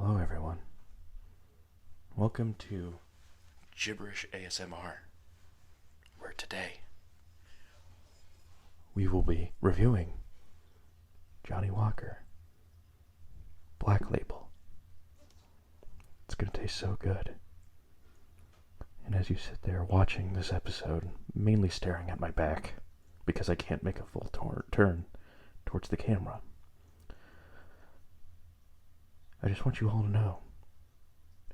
Hello everyone. Welcome to Gibberish ASMR, where today we will be reviewing Johnnie Walker Black Label. It's going to taste so good. And as you sit there watching this episode, mainly staring at my back, because I can't make a full turn towards the camera, I just want you all to know,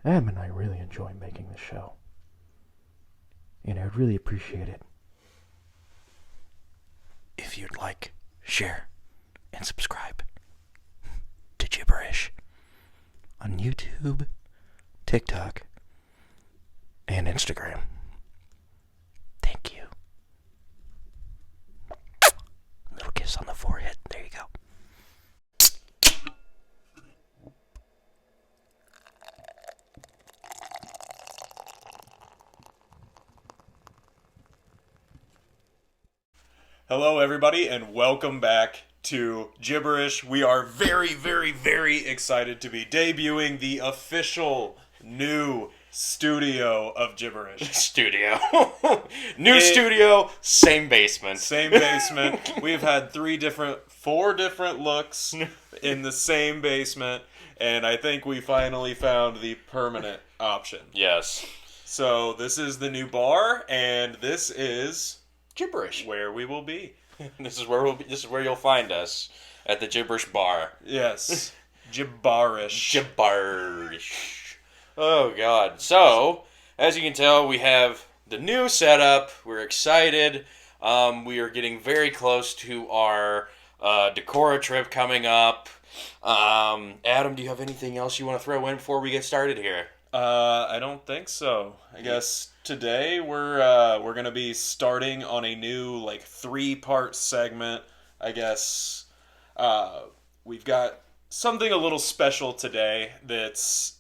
Adam and I really enjoy making this show. And I would really appreciate it if you'd like, share, and subscribe to JBBRish on YouTube, TikTok, and Instagram. Thank you. Little kiss on the forehead. There you go. Hello everybody and welcome back to Gibberish. We are very, very, very excited to be debuting the official new studio of Gibberish. Studio. Studio, same basement. Same basement. We've had four different looks in the same basement, and I think we finally found the permanent option. Yes. So this is the new bar, and this is Gibberish. where we will be. This is where This is where you'll find us at the Gibberish bar. Yes. JBBR-ish. JBBR-ish. Oh God. So, as you can tell, we have the new setup. We're excited. We are getting very close to our Decorah trip coming up. Adam, do you have anything else you want to throw in before we get started here? I don't think so. I guess today we're gonna be starting on a new 3-part segment. I guess we've got something a little special today that's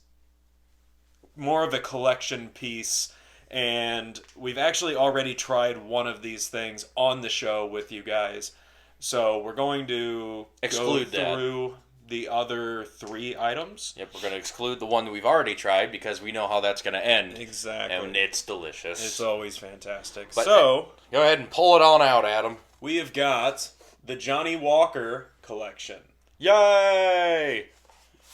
more of a collection piece, and we've actually already tried one of these things on the show with you guys. So we're going to Exclude go through the other 3 items. Yep, we're going to exclude the one that we've already tried because we know how that's going to end. Exactly. And it's delicious. It's always fantastic. But so, go ahead and pull it on out, Adam. we have got the Johnnie Walker Collection. Yay!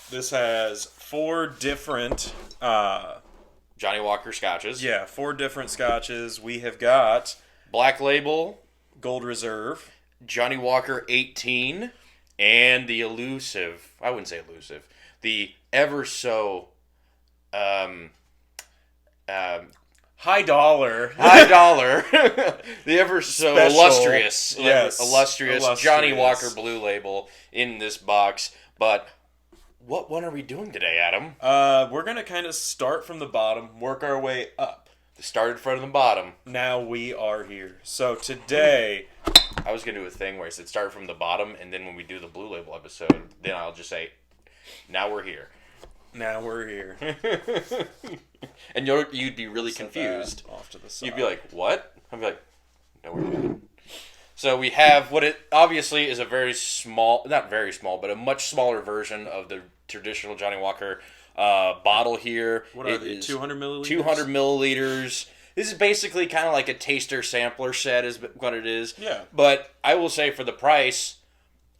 This has 4 different, Johnnie Walker scotches. 4 different scotches. We have got Black Label, Gold Reserve, Johnnie Walker 18, and the elusive, I wouldn't say elusive, the ever so High Dollar, the ever so Special. illustrious, Yes. illustrious Johnnie Walker Blue Label in this box. But what one are we doing today, Adam? We're going to kind of start from the bottom, work our way up. Started from the bottom. Now we are here. So today, I was going to do a thing where I said start from the bottom, and then when we do the Blue Label episode, then I'll just say, now we're here. now we're here. And you'd be really Set confused. that off to the side. You'd be like, what? I'd be like, no, we're good. So we have what it obviously is a very small, not very small, but a much smaller version of the traditional Johnnie Walker bottle here. What are they? 200 milliliters? 200 milliliters. This is basically kind of like a taster sampler set is what it is. Yeah. But I will say for the price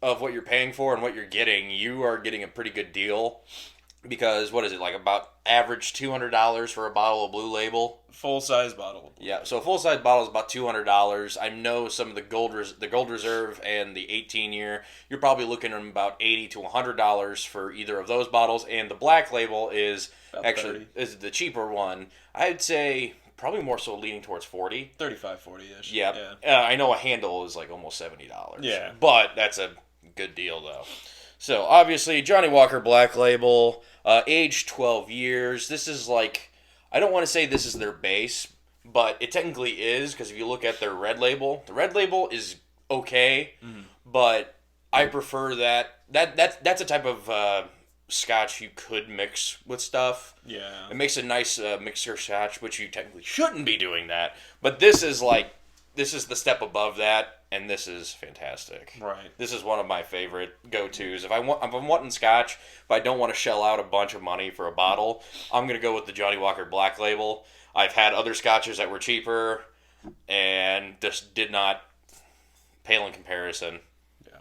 of what you're paying for and what you're getting, you are getting a pretty good deal. Because what is it, like about average $200 for a bottle of Blue Label? Full-size bottle. Yeah, so a full-size bottle is about $200. I know some of the Gold Reserve and the 18-year, you're probably looking at about $80 to $100 for either of those bottles. And the Black Label is About actually 30. is the cheaper one. I'd say probably more so leaning towards 40. 35, 40-ish. Yeah. I know a handle is like almost $70. Yeah. But that's a good deal, though. So, obviously, Johnnie Walker Black Label, age 12 years. This is like, I don't want to say this is their base, but it technically is, because if you look at their red label, the red label is okay, but I prefer that. That's a type of scotch you could mix with stuff. Yeah. It makes a nice mixer scotch, which you technically shouldn't be doing that. But this is like this is the step above that, and this is fantastic. Right. This is one of my favorite go-tos. If I'm wanting scotch, if I don't want to shell out a bunch of money for a bottle, I'm gonna go with the Johnnie Walker Black Label. I've had other scotches that were cheaper, and just did not pale in comparison. Yeah.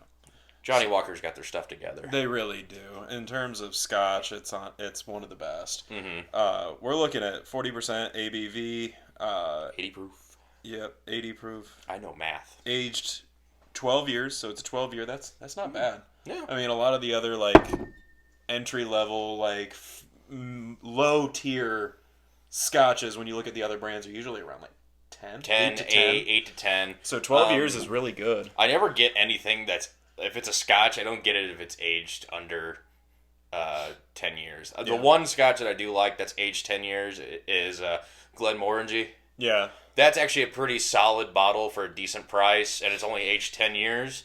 Johnnie Walker's got their stuff together. They really do. In terms of scotch, it's one of the best. Mm-hmm. We're looking at 40% ABV. 80 proof. Yep, 80 proof. I know math. Aged 12 years, so it's a 12-year. That's not bad. Yeah. I mean, a lot of the other like entry level, like low tier scotches, when you look at the other brands, are usually around like 10, 8 to 10. So 12 years is really good. I never get anything that's, if it's a scotch, I don't get it if it's aged under 10 years. The one scotch that I do like that's aged 10 years is Glenmorangie. Yeah. That's actually a pretty solid bottle for a decent price, and it's only aged 10 years.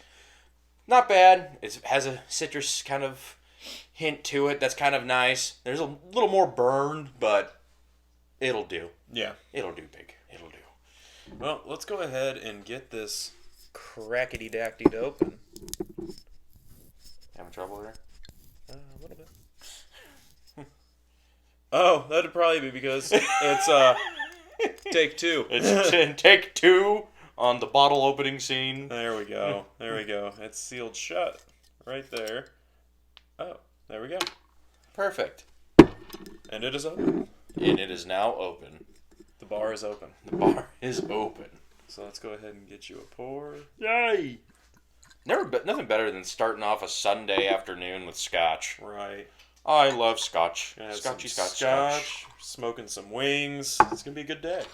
Not bad. It has a citrus kind of hint to it that's kind of nice. There's a little more burn, but it'll do. Yeah. It'll do, big. It'll do. Well, let's go ahead and get this crackety-dactied open. Having trouble there? A little bit. Oh, that'd probably be because it's take two. It's take two on the bottle opening scene. There we go. There we go. It's sealed shut right there. Oh, there we go. Perfect. And it is open. And it is now open. The bar is open. The bar is open. So let's go ahead and get you a pour. Yay! Nothing better than starting off a Sunday afternoon with scotch. Right. I love scotch. Gonna have Scotchy some scotch. smoking some wings. It's gonna be a good day.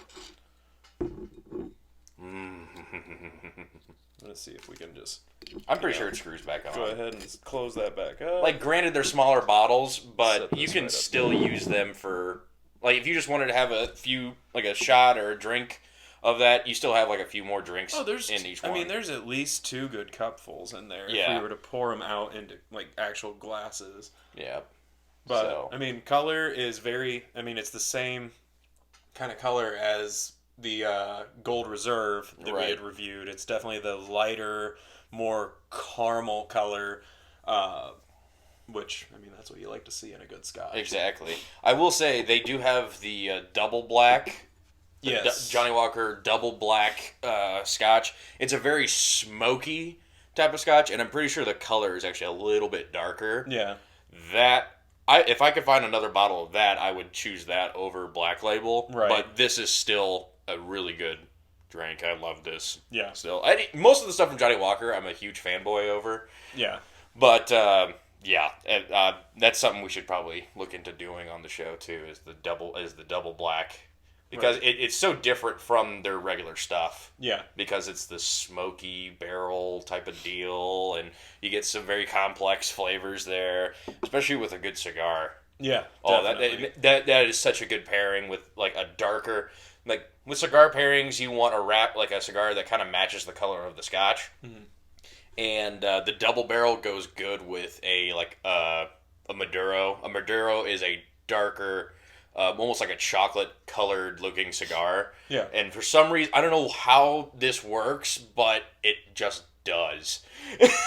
Let's see if we can just I'm pretty sure it screws back on. go ahead and close that back up. Like, granted, they're smaller bottles, Set but this you can right up still use them for, like, if you just wanted to have a few, like a shot or a drink of that, you still have like a few more drinks in each one. I mean, there's at least 2 good cupfuls in there Yeah. if we were to pour them out into like actual glasses. Yeah. But So. I mean, color is it's the same kind of color as the Gold Reserve that we had reviewed. It's definitely the lighter, more caramel color, which, I mean, that's what you like to see in a good scotch. Exactly. I will say they do have the double black. Yes. Johnnie Walker double black scotch. It's a very smoky type of scotch, and I'm pretty sure the color is actually a little bit darker. Yeah. If I could find another bottle of that, I would choose that over Black Label. Right. But this is still a really good drink. I love this. Yeah. Still, most of the stuff from Johnnie Walker, I'm a huge fanboy over. Yeah. But that's something we should probably look into doing on the show too. Is the double black. Because it's so different from their regular stuff. Yeah. Because it's the smoky barrel type of deal, and you get some very complex flavors there, especially with a good cigar. Yeah. Oh, definitely. that is such a good pairing with like a darker, like with cigar pairings, you want a cigar that kind of matches the color of the scotch. Mm-hmm. And the double barrel goes good with a Maduro. A Maduro is a darker, almost like a chocolate colored looking cigar. Yeah. And for some reason, I don't know how this works, but it just does.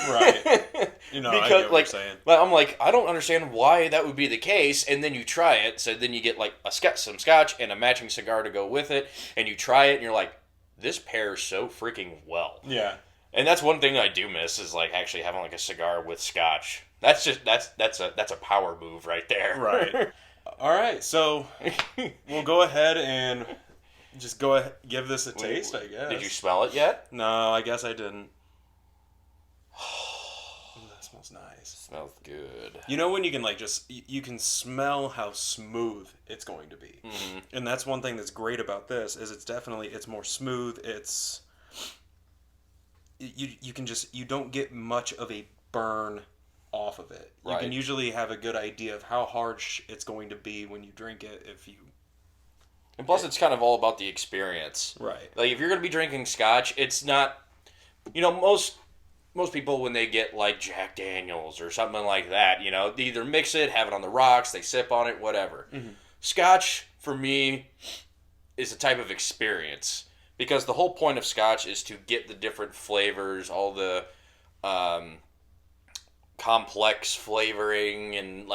Right. You know, I get what you're saying. I'm like, I don't understand why that would be the case. And then you try it. So then you get like some scotch and a matching cigar to go with it. And you try it and you're like, this pairs so freaking well. Yeah. And that's one thing I do miss is like actually having like a cigar with scotch. That's a power move right there. Right. All right. So we'll go ahead and just give this a taste, I guess. Did you smell it yet? No, I guess I didn't. Ooh, that smells nice. Smells good. You know when you can you can smell how smooth it's going to be. Mm-hmm. And that's one thing that's great about this is it's more smooth. You don't get much of a burn off of it. You can usually have a good idea of how harsh it's going to be when you drink it And plus it's kind of all about the experience. Right. Like if you're going to be drinking scotch, it's not, most people when they get like Jack Daniels or something like that, they either mix it, have it on the rocks, they sip on it, whatever. Mm-hmm. Scotch for me is a type of experience because the whole point of Scotch is to get the different flavors, all the complex flavoring, and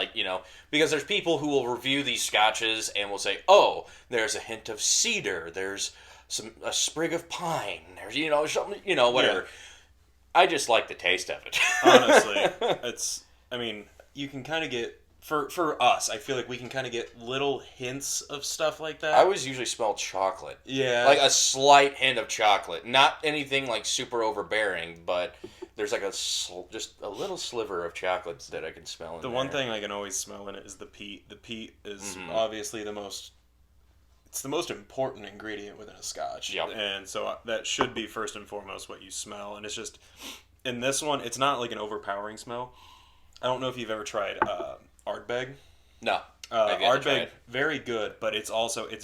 because there's people who will review these Scotches and will say, oh, there's a hint of cedar, there's a sprig of pine, there's something, whatever. Yeah. I just like the taste of it. Honestly, you can kind of get, for us, I feel like we can kind of get little hints of stuff like that. I always usually smell chocolate. Yeah. Like a slight hint of chocolate. Not anything like super overbearing, but there's like just a little sliver of chocolate that I can smell in The there. one thing I can always smell in it is the peat. The peat is obviously the most important ingredient within a Scotch. Yep. And so that should be first and foremost what you smell. And it's just, in this one, it's not like an overpowering smell. I don't know if you've ever tried Ardbeg. No. I've yet to try Ardbeg, it. very good, but it's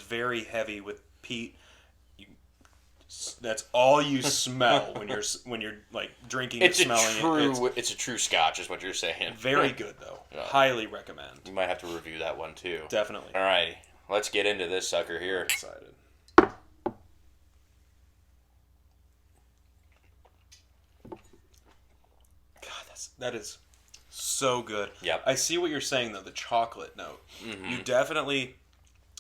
very heavy with peat. That's all you smell when you're like drinking and smelling it. It's a true Scotch, is what you're saying. Very good though. Yeah. Highly recommend. You might have to review that one too. Definitely. All right, let's get into this sucker here. I'm excited. God, that is so good. Yep. I see what you're saying though. The chocolate note. Mm-hmm. You definitely.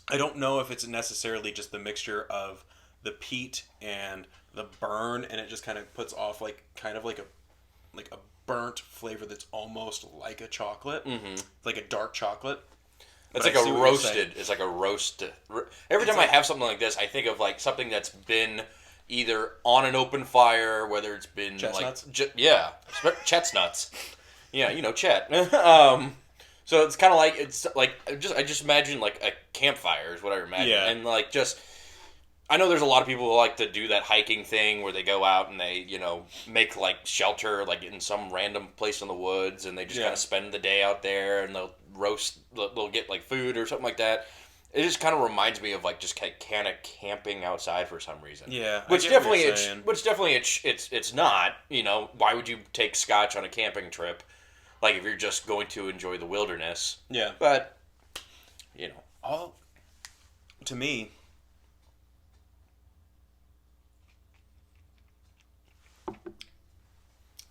I don't know if it's necessarily just the mixture of the peat and the burn, and it just kind of puts off like a burnt flavor that's almost like a chocolate, like a dark chocolate. It's like a roasted. It's like a roast. Every time I have something like this, I think of like something that's been either on an open fire, whether it's been Chestnuts? chestnuts. Yeah, Chet. So it's kind of like I just imagine like a campfire is what I imagine, Yeah. and I know there's a lot of people who like to do that hiking thing where they go out and they, make like shelter like in some random place in the woods, and they just kind of spend the day out there, and they'll get like food or something like that. It just kind of reminds me of like just kind of camping outside for some reason. Yeah, which definitely it's not. Why would you take Scotch on a camping trip? Like if you're just going to enjoy the wilderness. Yeah, but all to me.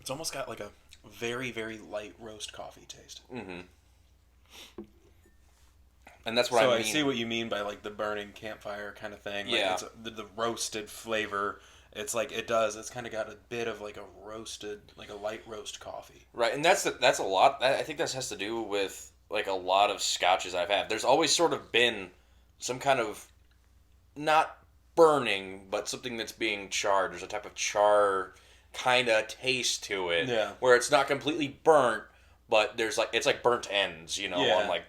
It's almost got like a very, very light roast coffee taste. Mm-hmm. And that's what So I mean. I see what you mean by like the burning campfire kind of thing. Like Yeah. it's the roasted flavor. It's like it's kind of got a bit of like a roasted, like a light roast coffee. Right, and that's a lot. I think that has to do with like a lot of Scotches I've had. There's always sort of been some kind of not burning, but something that's being charred. There's a type of char kind of taste to it, where it's not completely burnt, but there's like it's like burnt ends, on like,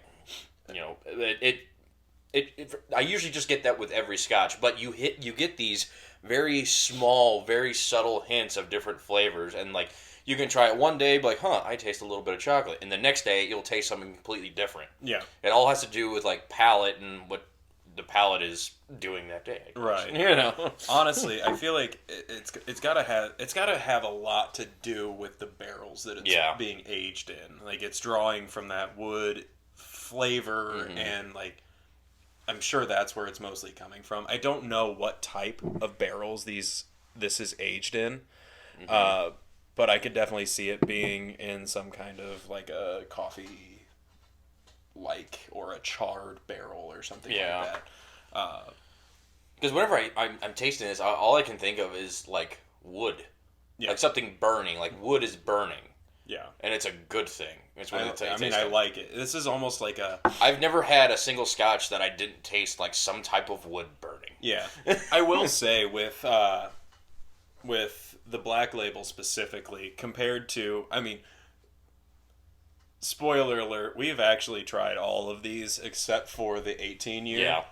I usually just get that with every Scotch, but you get these very small, very subtle hints of different flavors, and like you can try it one day, be like, I taste a little bit of chocolate, and the next day you'll taste something completely different. Yeah, it all has to do with like palate and what the palate is doing that day. Right. Honestly, I feel like it's gotta have a lot to do with the barrels that it's being aged in. Like it's drawing from that wood flavor, and like I'm sure that's where it's mostly coming from. I don't know what type of barrels this is aged in, but I could definitely see it being in some kind of like a coffee or a charred barrel or something like that. Because whenever I'm tasting this, all I can think of is like wood, like something burning. Like wood is burning. Yeah, and it's a good thing. It's what I like it. This is almost like a. I've never had a single Scotch that I didn't taste like some type of wood burning. Yeah, I will say with the Black Label specifically, compared to, spoiler alert, we've actually tried all of these except for the 18 year. Yeah.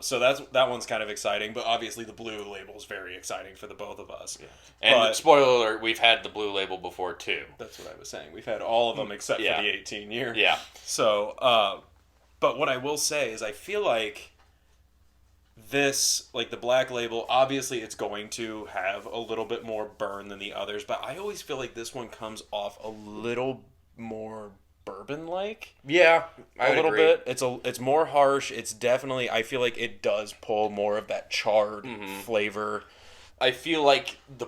So that one's kind of exciting, but obviously the Blue Label is very exciting for the both of us. Yeah. And spoiler alert, we've had the Blue Label before too. That's what I was saying. We've had all of them except for the 18 year. Yeah. So, but what I will say is I feel like this, like the Black Label, obviously it's going to have a little bit more burn than the others, but I always feel like this one comes off a little more bourbon-like. Yeah, A little bit. It's more harsh. It's definitely, I feel like it does pull more of that charred flavor. I feel like the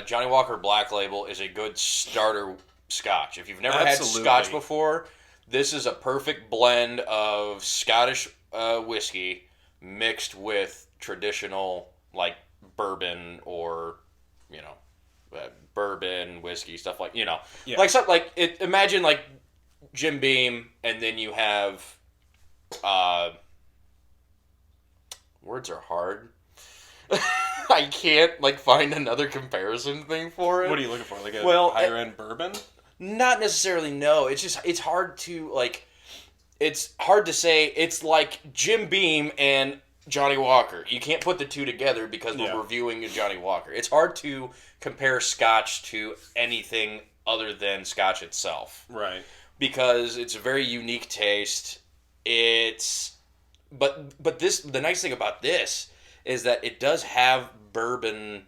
Johnnie Walker Black Label is a good starter scotch. If you've never Absolutely. had scotch before, this is a perfect blend of Scottish whiskey mixed with traditional like bourbon or bourbon whiskey stuff like like something like it. Imagine like Jim Beam, and then you have words are hard. I can't find another comparison thing for it. What are you looking for? Like a higher end bourbon? Not necessarily. No, it's hard to It's hard to say. It's like Jim Beam and Johnnie Walker. You can't put the two together because we're reviewing a Johnnie Walker. It's hard to compare Scotch to anything other than Scotch itself. Right. Because it's a very unique taste. But the nice thing about this is that it does have bourbon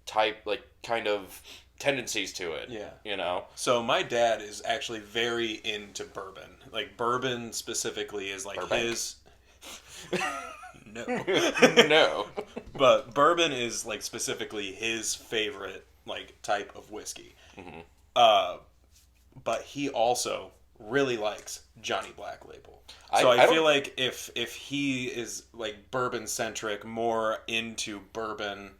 type kind of tendencies to it. Yeah. So my dad is actually very into bourbon. Like bourbon specifically is like Burbank? his No. No. But bourbon is like specifically his favorite type of whiskey. Mm-hmm. But he also really likes Johnnie Black Label. So I feel like if he is bourbon centric, more into bourbon,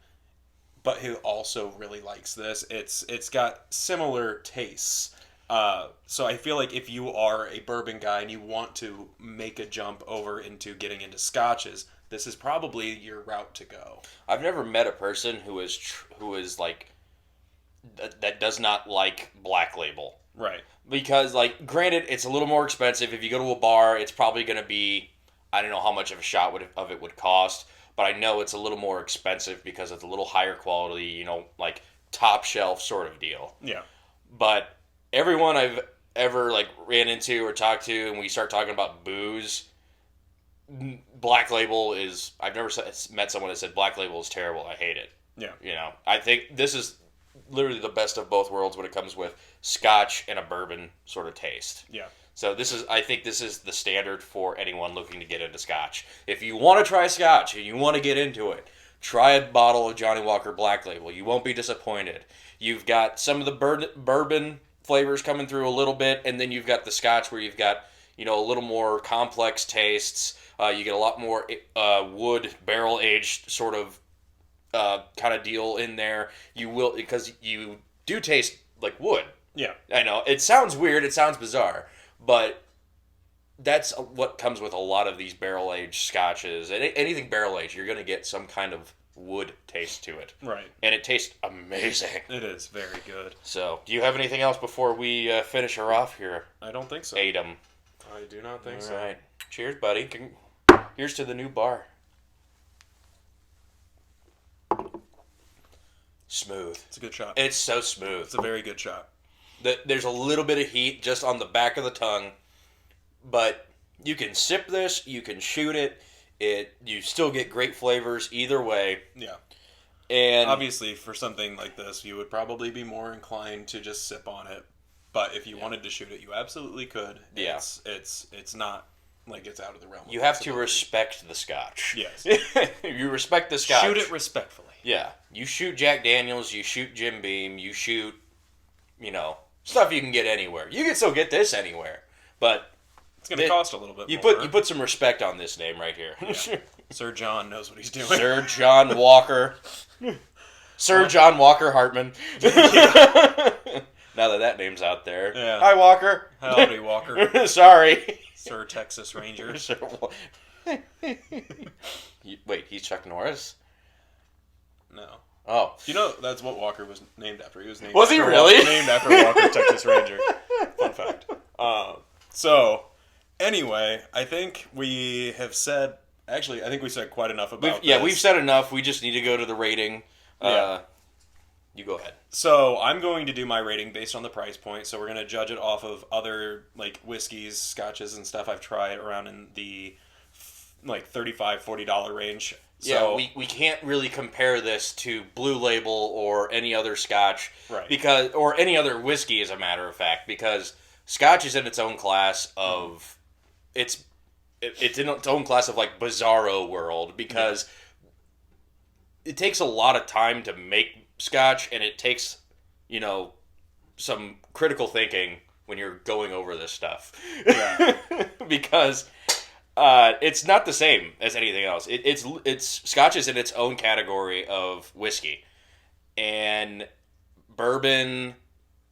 but he also really likes this, it's got similar tastes. So I feel like if you are a bourbon guy and you want to make a jump over into getting into scotches, this is probably your route to go. I've never met a person who is that does not like Black Label. Right. Because, granted, it's a little more expensive. If you go to a bar, it's probably going to be, I don't know how much of a shot of it would cost, but I know it's a little more expensive because it's a little higher quality, top shelf sort of deal. Yeah. But everyone I've ever, ran into or talked to, and we start talking about booze, Black Label is, I've never met someone that said Black Label is terrible. I hate it. Yeah. I think this is literally the best of both worlds when it comes with Scotch and a bourbon sort of taste. Yeah. So I think this is the standard for anyone looking to get into Scotch. If you want to try Scotch and you want to get into it, try a bottle of Johnnie Walker Black Label. You won't be disappointed. You've got some of the bourbon flavors coming through a little bit, and then you've got the Scotch where you've got a little more complex tastes. You get a lot more wood barrel aged sort of kind of deal in there. You will, because you do taste like wood. Yeah. I know. It sounds weird. It sounds bizarre. But that's what comes with a lot of these barrel-aged scotches. Anything barrel-aged, you're going to get some kind of wood taste to it. Right. And it tastes amazing. It is very good. So, do you have anything else before we finish her off here? I don't think so. Adam. I do not think so. All right. Cheers, buddy. Here's to the new bar. Smooth. It's a good shot. It's so smooth. It's a very good shot. There's a little bit of heat just on the back of the tongue, but you can sip this, you can shoot it. You still get great flavors either way. Yeah. And obviously, for something like this, you would probably be more inclined to just sip on it. But if you wanted to shoot it, you absolutely could. Yeah. It's not like it's out of the realm. You have to respect the scotch. Yes. You respect the scotch. Shoot it respectfully. Yeah. You shoot Jack Daniels, you shoot Jim Beam, you shoot, stuff you can get anywhere. You can still get this anywhere, but it's going to cost a little bit you more. You put some respect on this name right here. Yeah. Sir John knows what he's doing. Sir John Walker. Sir John Walker Hartman. Now that name's out there. Yeah. Hi, Walker. Howdy, Walker. Sorry. Sir Texas Ranger. Wait, he's Chuck Norris? No. Oh. You know, that's what Walker was named after. He was named Was he really? Named after Walker, Texas Ranger. Fun fact. So, anyway, I think we have said... Actually, I think we said quite enough about this. Yeah, we've said enough. We just need to go to the rating. Yeah. You go ahead. So, I'm going to do my rating based on the price point. So, we're going to judge it off of other, whiskeys, scotches, and stuff I've tried around in the, $35, $40 range. So, yeah, we can't really compare this to Blue Label or any other scotch. Right. Or any other whiskey, as a matter of fact, because Scotch is in its own class of it's in its own class of like bizarro world because it takes a lot of time to make Scotch, and it takes some critical thinking when you're going over this stuff. Yeah. Because it's not the same as anything else. It's Scotch is in its own category of whiskey, and bourbon.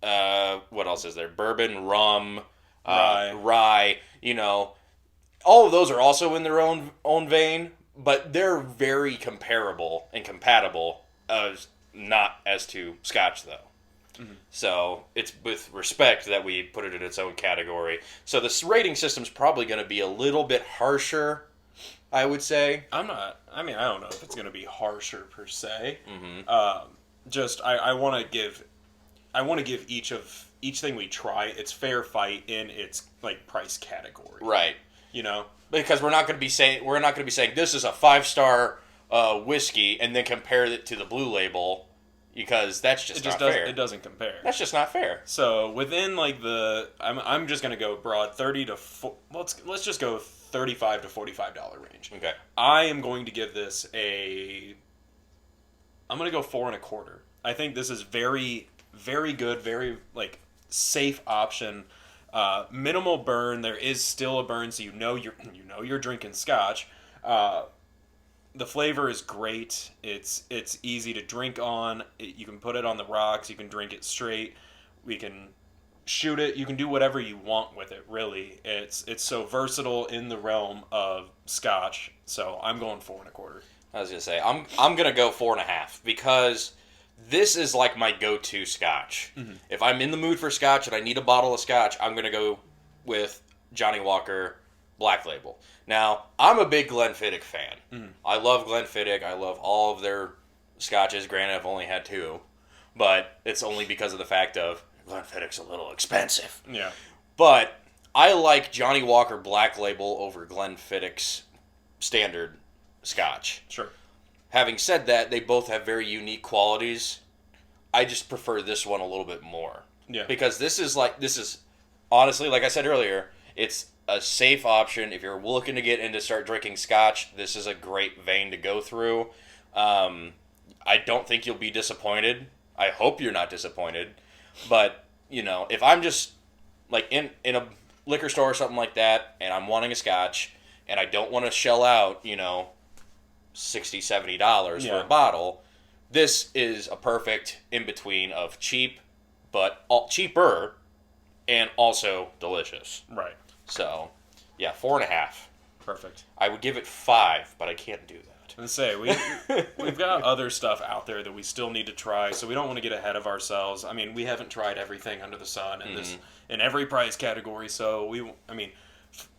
What else is there? Bourbon, rum, rye. All of those are also in their own vein, but they're very comparable and compatible. Not as to Scotch though. Mm-hmm. So it's with respect that we put it in its own category. So this rating system's probably going to be a little bit harsher, I would say. I don't know if it's going to be harsher per se. Mm-hmm. I want to give each thing we try its fair fight in its like price category. Right. Because we're not going to be saying this is a 5-star whiskey and then compare it to the Blue Label. Because that's just not fair. It doesn't compare. That's just not fair. So within like I'm just gonna go broad 30 to let's just go $35 to $45 range. Okay. I am going to give this I'm gonna go 4.25. I think this is very, very good, very like safe option. Minimal burn. There is still a burn, so you're drinking Scotch. The flavor is great. It's easy to drink on. You can put it on the rocks. You can drink it straight. We can shoot it. You can do whatever you want with it. Really, it's so versatile in the realm of Scotch. So I'm going 4.25. I was gonna say I'm gonna go 4.5 because this is like my go-to Scotch. Mm-hmm. If I'm in the mood for Scotch and I need a bottle of Scotch, I'm gonna go with Johnnie Walker Black Label. Now, I'm a big Glenfiddich fan. Mm-hmm. I love Glenfiddich. I love all of their Scotches. Granted, I've only had 2. But it's only because of the fact of Glenfiddich's a little expensive. Yeah. But I like Johnnie Walker Black Label over Glenfiddich's standard Scotch. Sure. Having said that, they both have very unique qualities. I just prefer this one a little bit more. Yeah. Because this is honestly, like I said earlier, it's a safe option. If you're looking to start drinking Scotch, this is a great vein to go through. I don't think you'll be disappointed. I hope you're not disappointed. But, if I'm just like in a liquor store or something like that and I'm wanting a Scotch and I don't want to shell out, $60, $70 for a bottle, this is a perfect in-between of cheap, but cheaper and also delicious. Right. So, 4.5. Perfect. I would give it 5, but I can't do that. And say we've got other stuff out there that we still need to try, so we don't want to get ahead of ourselves. I mean, we haven't tried everything under the sun in every price category. So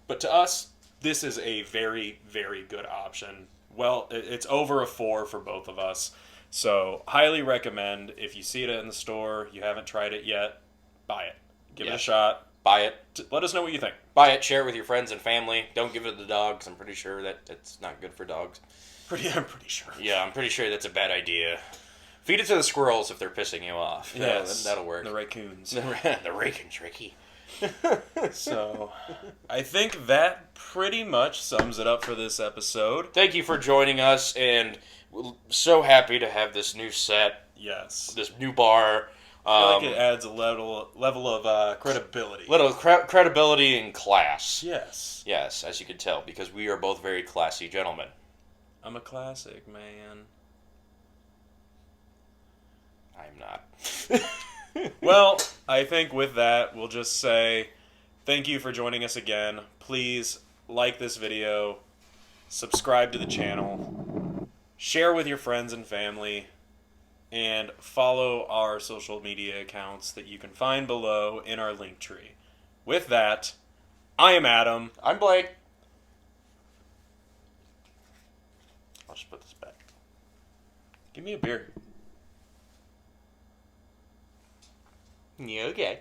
but to us, this is a very, very good option. Well, it's over a 4 for both of us. So highly recommend. If you see it in the store, you haven't tried it yet, buy it. Give it a shot. Buy it. Let us know what you think. Buy it. Share it with your friends and family. Don't give it to the dogs. I'm pretty sure that it's not good for dogs. I'm pretty sure. Yeah, I'm pretty sure that's a bad idea. Feed it to the squirrels if they're pissing you off. Yes, that'll work. The raccoons. The raccoons, Ricky. So, I think that pretty much sums it up for this episode. Thank you for joining us, and we're so happy to have this new set. Yes. This new bar. I feel like it adds a level of credibility. Credibility and class. Yes. Yes, as you can tell, because we are both very classy gentlemen. I'm a classic, man. I'm not. Well, I think with that, we'll just say thank you for joining us again. Please like this video, subscribe to the channel, share with your friends and family, and follow our social media accounts that you can find below in our link tree. With that, I am Adam. I'm Blake. I'll just put this back. Give me a beer. Yeah, okay.